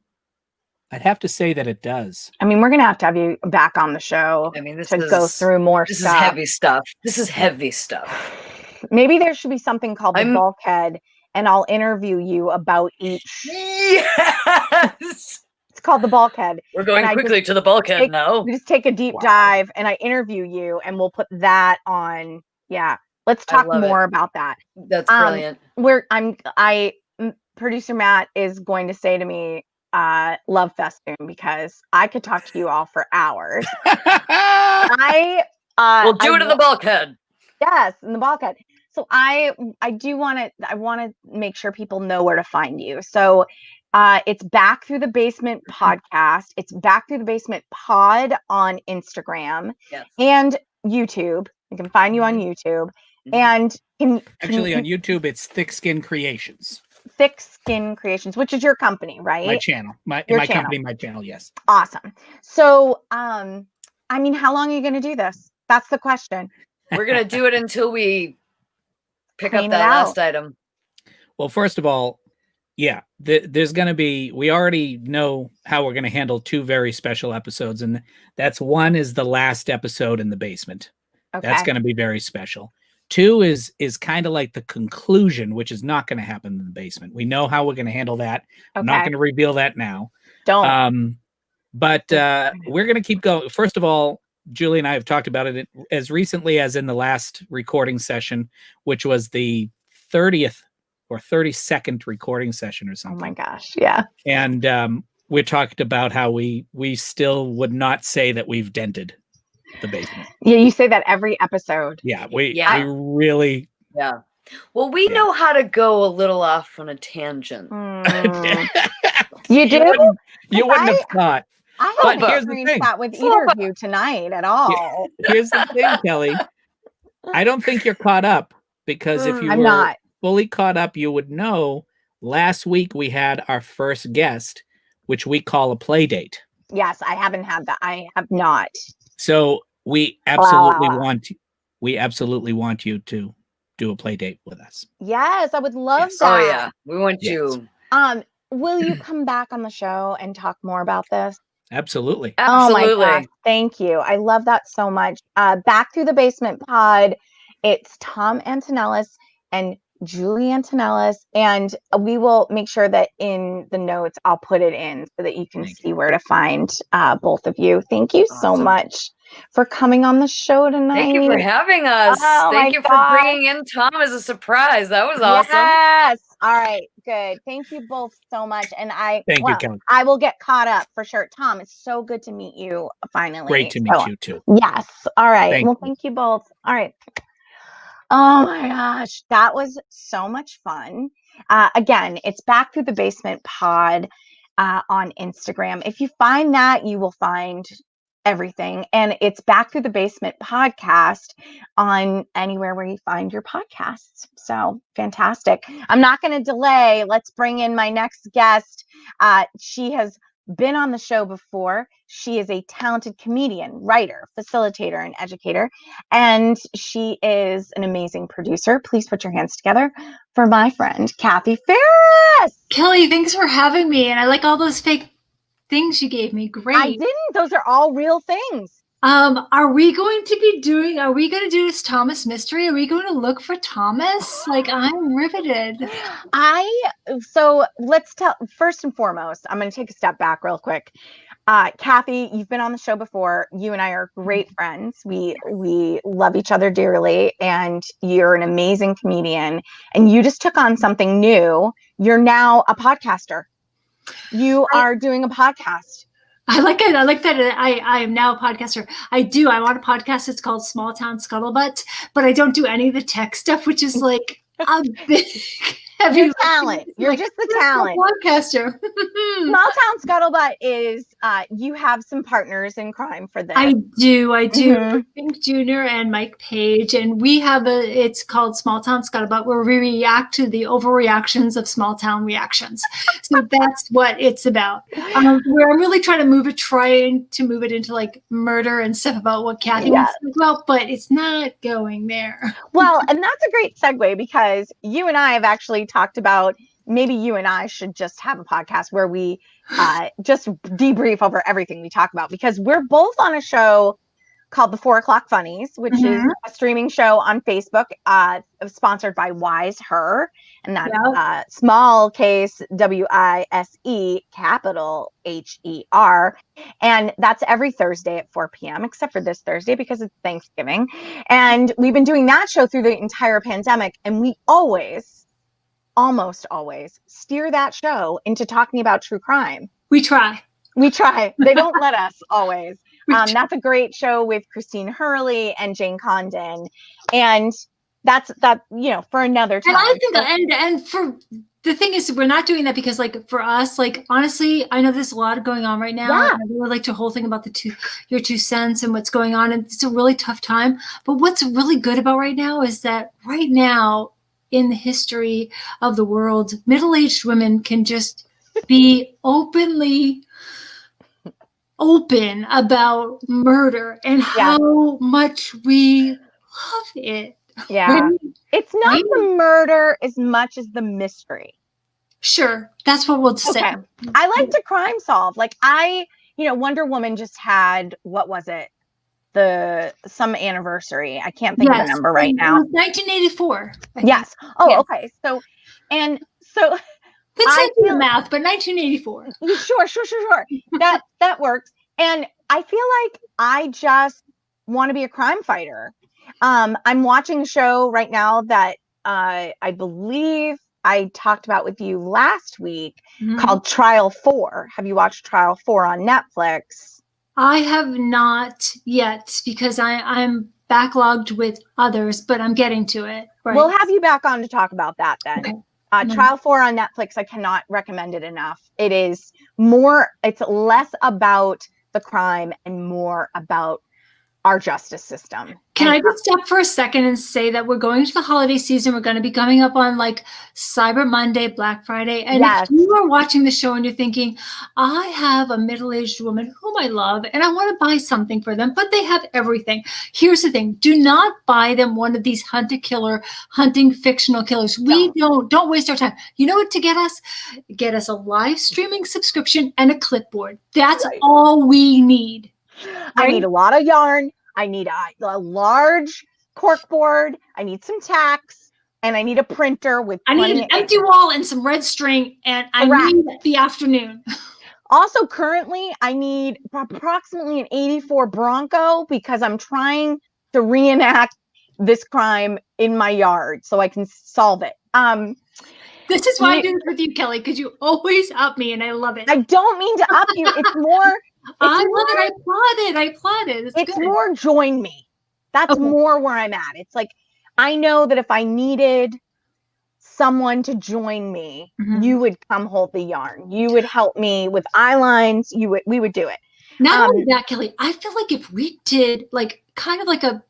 I'd have to say that it does. I mean, we're gonna have to have you back on the show I mean, this to is go through more This stuff. is heavy stuff. This is heavy stuff. Maybe there should be something called the I'm- bulkhead, and I'll interview you about each. Yes. It's called the bulkhead. We're going And I quickly to the bulkhead take- now. We just take a deep Wow. dive, and I interview you, and we'll put that on. Yeah, let's I talk love more about that. That's brilliant. Producer Matt is going to say to me, love festoon, because I could talk to you all for hours. I We'll do I it in the bulkhead. Yes, in the bulkhead. So I want to make sure people know where to find you. So it's Back Through the Basement podcast. It's Back Through the Basement pod on Instagram Yes. and YouTube. You can find you on YouTube. Mhm. And Actually, on YouTube, it's Thick Skin Creations. Thick Skin Creations, which is your company, right? My channel. My Your company, my channel, yes. Awesome. So I mean, how long are you going to do this? That's the question. We're gonna do it until we pick Clean up it that out. last item. Well, first of all, yeah, there's going to be, we already know how we're going to handle two very special episodes. And that's one is the last episode in the basement. Okay. That's going to be very special. Two is kind of like the conclusion, which is not going to happen in the basement. We know how we're going to handle that. I'm not Okay. going to reveal that now. Don't. But we're going to keep going. First of all, Julie and I have talked about it as recently as in the last recording session, which was the 30th or 32nd recording session or Oh something. my gosh. Yeah. And we talked about how we still would not say that we've dented the basement. Yeah. You say that every episode. Yeah, we Yeah. really Yeah. Well, we Yeah. know how to go a little off on a tangent. Mm. You do? you wouldn't have thought. I But haven't here's the experienced thing. that with either of you tonight at all. Here's the thing, Kelly. I don't think you're caught up because if you I'm were not. fully caught up, you would know last week we had our first guest, which we call a play date. Yes, I haven't had that. I have not. So we absolutely Wow. want you to do a play date with us. Yes, I would love Yes. that. Oh yeah, we want Yes. you. Will you come back on the show and talk more about this? Absolutely. Oh Absolutely. my gosh, thank you. I love that so much. Back Through the Basement pod It's Tom Antonellis and Julie Antonellis, and we will make sure that in the notes I'll put it in so that you can Thank see where to find both of you. Thank you so Awesome. much for coming on the show tonight. Thank you for having us. Oh, Thank my you for gosh. bringing in Tom as a surprise. That was awesome. Yes. All right. Good. Thank you both so much. And Thank you, Kelly. I will get caught up for sure. Tom, it's so good to meet you finally. Great to meet you too. Yes. All right. Thank you. Thank you both. All right. Oh my gosh, that was so much fun. Again, it's Back Through the Basement Pod on Instagram. If you find that, you will find everything. And it's Back Through the Basement Podcast on anywhere where you find your podcasts. So fantastic. I'm not going to delay. Let's bring in my next guest. She has been on the show before. She is a talented comedian, writer, facilitator, and educator. And she is an amazing producer. Please put your hands together for my friend, Kathy Ferris. Kelly, thanks for having me. And I like all those fake things you gave me. Great. I didn't. Those are all real things. Are we going to do this Thomas mystery? Are we going to look for Thomas? Like, I'm riveted. So let's tell, first and foremost, I'm going to take a step back real quick. Kathy, you've been on the show before. You and I are great friends. We love each other dearly, and you're an amazing comedian, and you just took on something new. You're now a podcaster. You are doing a podcast. I like it. I like that. I am now a podcaster. I want a podcast. It's called Small Town Scuttlebutt, but I don't do any of the tech stuff, which is like a big heavy. You're talent. You're like, just the talent. Podcaster. Small Town Scuttlebutt is you have some partners in crime for this. I do. Mhm. Pink Jr. and Mike Page, and we have it's called Small Town Scuttlebutt, where we react to the overreactions of small town reactions. So that's what it's about. Where I'm really trying to move it into like murder and stuff about what Kathy wants to talk about, but it's not going there. Well, and that's a great segue because you and I have actually talked about maybe you and I should just have a podcast where we just debrief over everything we talk about, because we're both on a show called The 4 O'Clock Funnies, which is a streaming show on Facebook, sponsored by Wise Her, and that's small case WISE, capital HER, and that's every Thursday at 4 p.m. except for this Thursday because it's Thanksgiving, and we've been doing that show through the entire pandemic, and we almost always steer that show into talking about true crime. We try. They don't let us always. That's a great show with Christine Hurley and Jane Condon. And that's for another time. And I think, and for the thing is, we're not doing that because, like, for us, like, honestly, I know there's a lot going on right now. Yeah. I really like the whole thing about your 2 cents and what's going on. And it's a really tough time. But what's really good about right now is that right now, in the history of the world, middle-aged women can just be open about murder and how much we love it. Yeah. Right? It's not the murder as much as the mystery. Sure. That's what we'll say. Okay. I like to crime solve. Like Wonder Woman just had, what was it? Some anniversary. I can't think of the number right now. 1984. Yes. Oh, yes. Okay. So that's like the math, but 1984. Sure. That works. And I feel like I just want to be a crime fighter. I'm watching a show right now that I believe I talked about with you last week called Trial 4. Have you watched Trial 4 on Netflix? I have not yet because I'm backlogged with others, but I'm getting to it. Right. We'll have you back on to talk about that then. Okay. Trial 4 on Netflix, I cannot recommend it enough. It's less about the crime and more about our justice system. Can I just stop for a second and say that we're going to the holiday season. We're going to be coming up on like Cyber Monday, Black Friday. And if you are watching the show and you're thinking, I have a middle-aged woman whom I love and I want to buy something for them, but they have everything. Here's the thing. Do not buy them one of these hunting fictional killers. Don't waste our time. You know what to get us? Get us a live streaming subscription and a clipboard. That's all we need. I need a lot of yarn. I need a large cork board, I need some tacks, and I need a printer with I need plenty an of empty wall and some red string, and I Correct. need the afternoon. Also, currently, I need approximately an 84 Bronco because I'm trying to reenact this crime in my yard so I can solve it. This is why I do this with you, Kelly, because you always up me, and I love it. I don't mean to up you. It's more. I love it. I applaud it. It's good. more join me. That's Okay. more where I'm at. It's like I know that if I needed someone to join me, Mhm. you would come hold the yarn. You would help me with eye lines. We would do it. Not only that, Kelly, I feel like if we did like kind of like a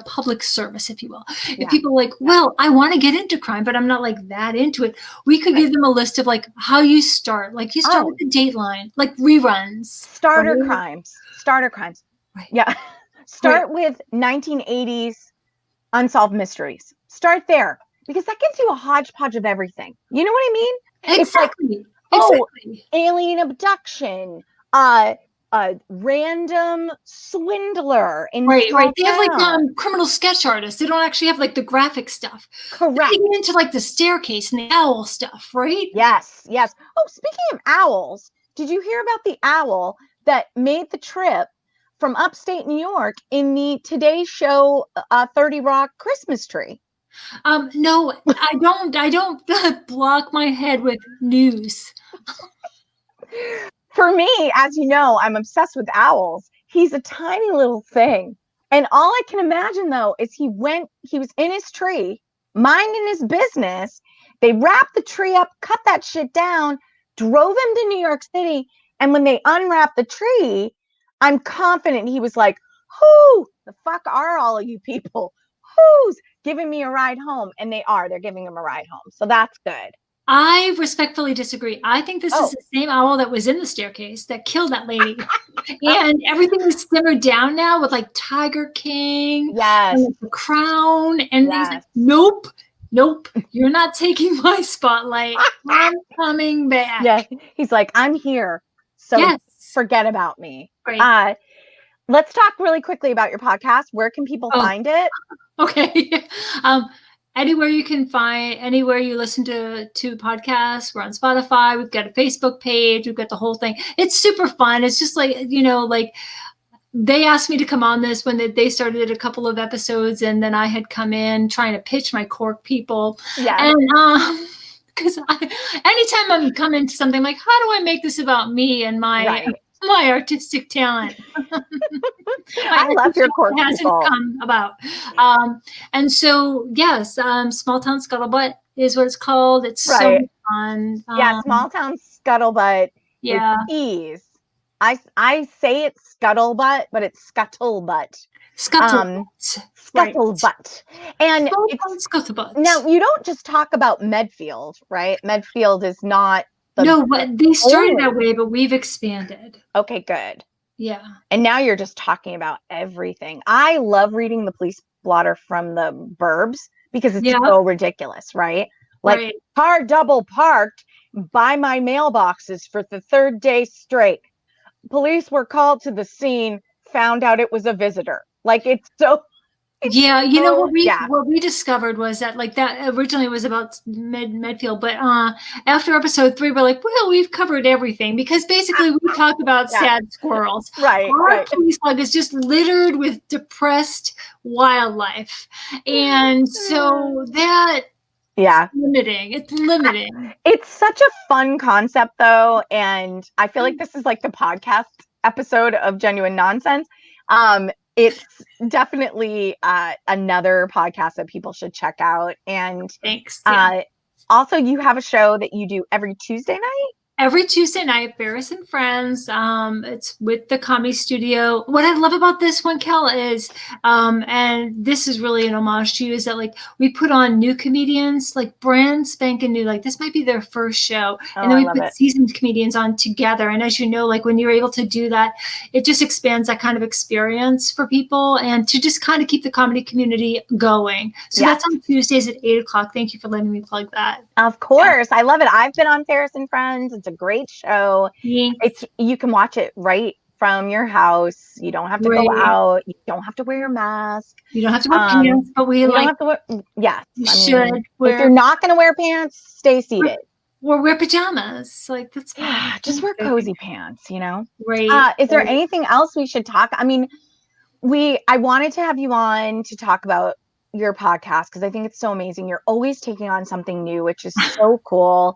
public service, if you will, Yeah. if people are like, well, I want to get into crime, but I'm not like that into it, we could give them a list of like how you start. Like you start with the Dateline, like reruns. Starter right? crimes. Right. Yeah. Start with 1980s unsolved mysteries. Start there because that gives you a hodgepodge of everything. You know what I mean? Exactly. oh, Exactly. Alien abduction, random swindler in Right. small They have like town. criminal sketch artists. They don't actually have like the graphic stuff. Correct. They get into like the staircase and the owl stuff, right? Yes. Oh, speaking of owls, did you hear about the owl that made the trip from upstate New York in the Today Show 30 Rock Christmas tree? No, I don't block my head with news. For me, as you know, I'm obsessed with owls. He's a tiny little thing. And all I can imagine though is he was in his tree, minding his business. They wrapped the tree up, cut that shit down, drove him to New York City. And when they unwrapped the tree, I'm confident he was like, who the fuck are all of you people? Who's giving me a ride home? And they're giving him a ride home. So that's good. I respectfully disagree. I think this is the same owl that was in the staircase that killed that lady. And everything is simmered down now with like Tiger King, Yes, and The Crown, and he's like, yes. nope, you're not taking my spotlight. I'm coming back. Yeah, he's like, I'm here. So Yes. forget about me. Right. Let's talk really quickly about your podcast. Where can people find it? Okay. Anywhere you listen to podcasts. We're on Spotify. We've got a Facebook page. We've got the whole thing. It's super fun. It's just like, like they asked me to come on this when they started a couple of episodes, and then I had come in trying to pitch my cork people. Yeah. And because anytime I'm coming to something, I'm like, how do I make this about me and my artistic talent? I love your cork hasn't people. come about. And so, yes, Small Town Scuttlebutt is what it's called. It's so fun. Small Town Scuttlebutt with ease. I say it's scuttlebutt, but it's scuttlebutt. Scuttlebutt. And it's Scuttlebutt. Now, you don't just talk about Medfield, right? Medfield is not but they started that way, but we've expanded. Okay, good. Yeah. And now you're just talking about everything. I love reading the police blotter from the Burbs because it's so ridiculous, right? Like car double parked by my mailboxes for the third day straight. Police were called to the scene, found out it was a visitor. Like it's so. What we discovered was that like that originally was about Medfield, but after episode 3, we're like, well, we've covered everything because basically we talk about sad squirrels. Right. Our police log is just littered with depressed wildlife, and so that. It's limiting. It's such a fun concept though, and I feel like this is like the podcast episode of Genuine Nonsense. It's definitely another podcast that people should check out. And thanks. Also, you have a show that you do every Tuesday night? Every Tuesday night, Ferris and Friends. It's with the Comedy Studio. What I love about this one, Kel, is, and this is really an homage to you, is that like we put on new comedians, like brand spanking new, like this might be their first show. And then we put seasoned comedians on together. And as you know, like when you're able to do that, it just expands that kind of experience for people and to just kind of keep the comedy community going. So that's on Tuesdays at 8:00. Thank you for letting me plug that. Of course. I love it. I've been on Ferris and Friends. It's a great show. Yeah. You can watch it right from your house. You don't have to go Right. out. You don't have to wear your mask. You don't have to wear Um, pants, but we You don't like have to wear, yes. you I should mean, if wear you're not going to wear pants, stay seated. or wear pajamas. Like that's fine. Yeah, just wear cozy pants, you know? Right. Is there right. anything else we should talk? I mean, I wanted to have you on to talk about your podcast because I think it's so amazing. You're always taking on something new, which is so cool.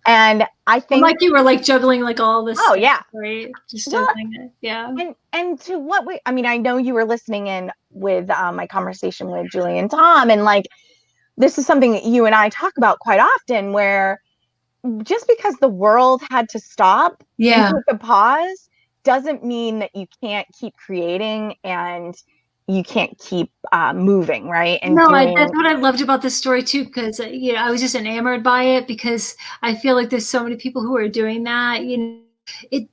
And I And think, like you were like juggling like all this oh stuff, yeah, right? Just well, juggling it. Yeah. and to what I mean, I know you were listening in with my conversation with Julie and Tom, and like this is something that you and I talk about quite often, where just because the world had to stop Yeah. and take a pause doesn't mean that you can't keep creating and you can't keep moving, right? And No, doing, that's what I loved about this story too, because you know I was just enamored by it because I feel like there's so many people who are doing that. You know, it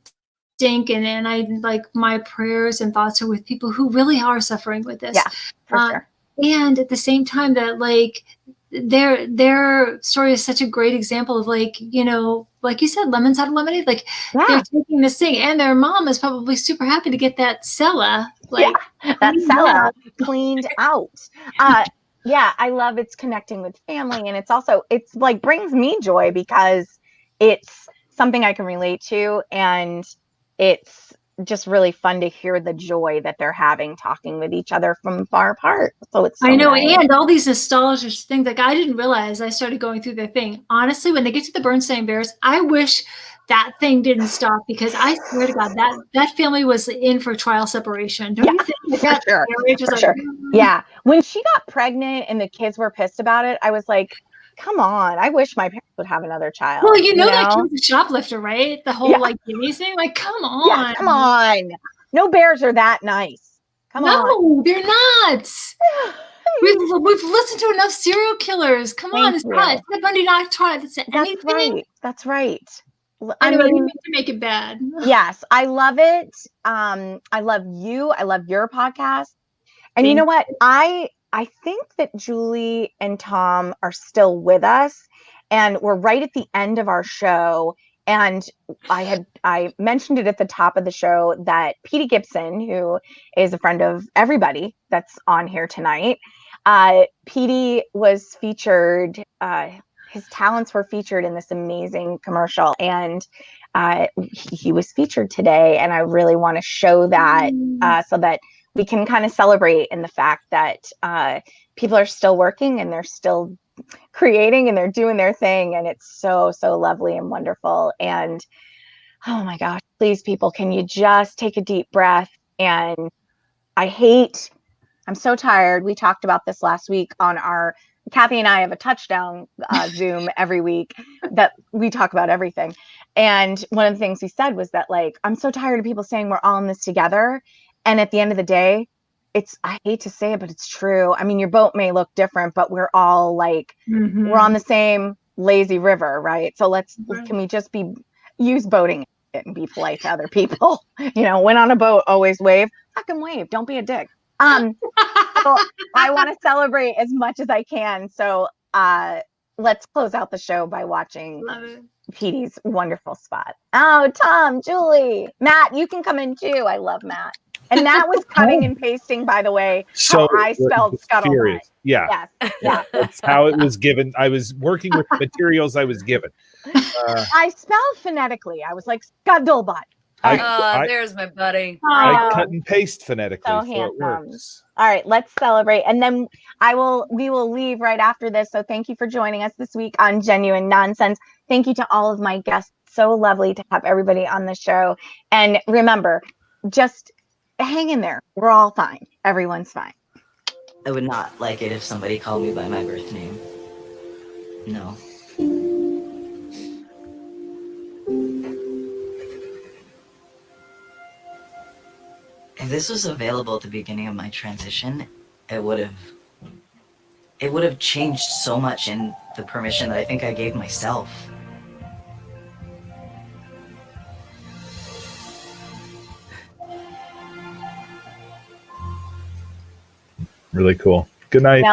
stink, and I like my prayers and thoughts are with people who really are suffering with this. yeah, for sure. And at the same time, that like their story is such a great example of like you know like you said lemons out of lemonade, like Yeah, they're taking this thing and their mom is probably super happy to get that Sella like that cleaned cellar up. cleaned out. Yeah, I love it's connecting with family, and it's like brings me joy because it's something I can relate to, and it's just really fun to hear the joy that they're having talking with each other from far apart. So it's so I know, nice. and all these nostalgia things. Like I didn't realize I started going through their thing. Honestly, when they get to the Bernstein Bears, I wish that thing didn't stop because I swear to God, that family was in for trial separation. Don't Yeah, you think? Like for that sure, marriage was for like, sure. Yeah, when she got pregnant and the kids were pissed about it, I was like, come on, I wish my parents would have another child. Well, you know that kid was a shoplifter, right? The whole Yeah. like Guineas thing. Like, come Yeah, on. come on. No bears are that nice. Come on. No, they're not. We've listened to enough serial killers. Come on, Thank it's you. not. Ted Bundy not tried to say That's anything. right. That's right. I Anyway, we mean, meant to make it bad. yes, I love it. I love you. I love your podcast. And you Thank know what? I think that Julie and Tom are still with us, and we're right at the end of our show. And I mentioned it at the top of the show that Petey Gibson, who is a friend of everybody that's on here tonight, Petey was featured. His talents were featured in this amazing commercial, and he was featured today. And I really want to show that so that we can kind of celebrate in the fact that people are still working and they're still creating and they're doing their thing, and it's so lovely and wonderful. And oh my gosh, please people, can you just take a deep breath? And I'm so tired. We talked about this last week on our Kathy and I have a touchdown Zoom every week that we talk about everything. And one of the things we said was that like, I'm so tired of people saying we're all in this together. And at the end of the day, I hate to say it, but it's true. I mean, your boat may look different, but we're all like, we're on the same lazy river, right? So can we just use boating and be polite to other people? You know, when on a boat, always wave. Fucking wave. Don't be a dick. So I want to celebrate as much as I can. So let's close out the show by watching Petey's wonderful spot. Oh, Tom, Julie, Matt, you can come in too. I love Matt. And Matt was cutting and pasting, by the way, So how I spelled scuttlebutt. Yeah, Yes, yeah. that's how it was given. I was working with the materials I was given. I spelled phonetically. I was like scuttlebutt. There's my buddy. I cut and paste phonetically, So so it handsome. works. All right, let's celebrate. And then we will leave right after this. So thank you for joining us this week on Genuine Nonsense. Thank you to all of my guests. So lovely to have everybody on the show. And remember, just hang in there. We're all fine. Everyone's fine. I would not like it if somebody called me by my birth name. No. If this was available at the beginning of my transition, it would have changed so much in the permission that I think I gave myself. Really cool. Good night.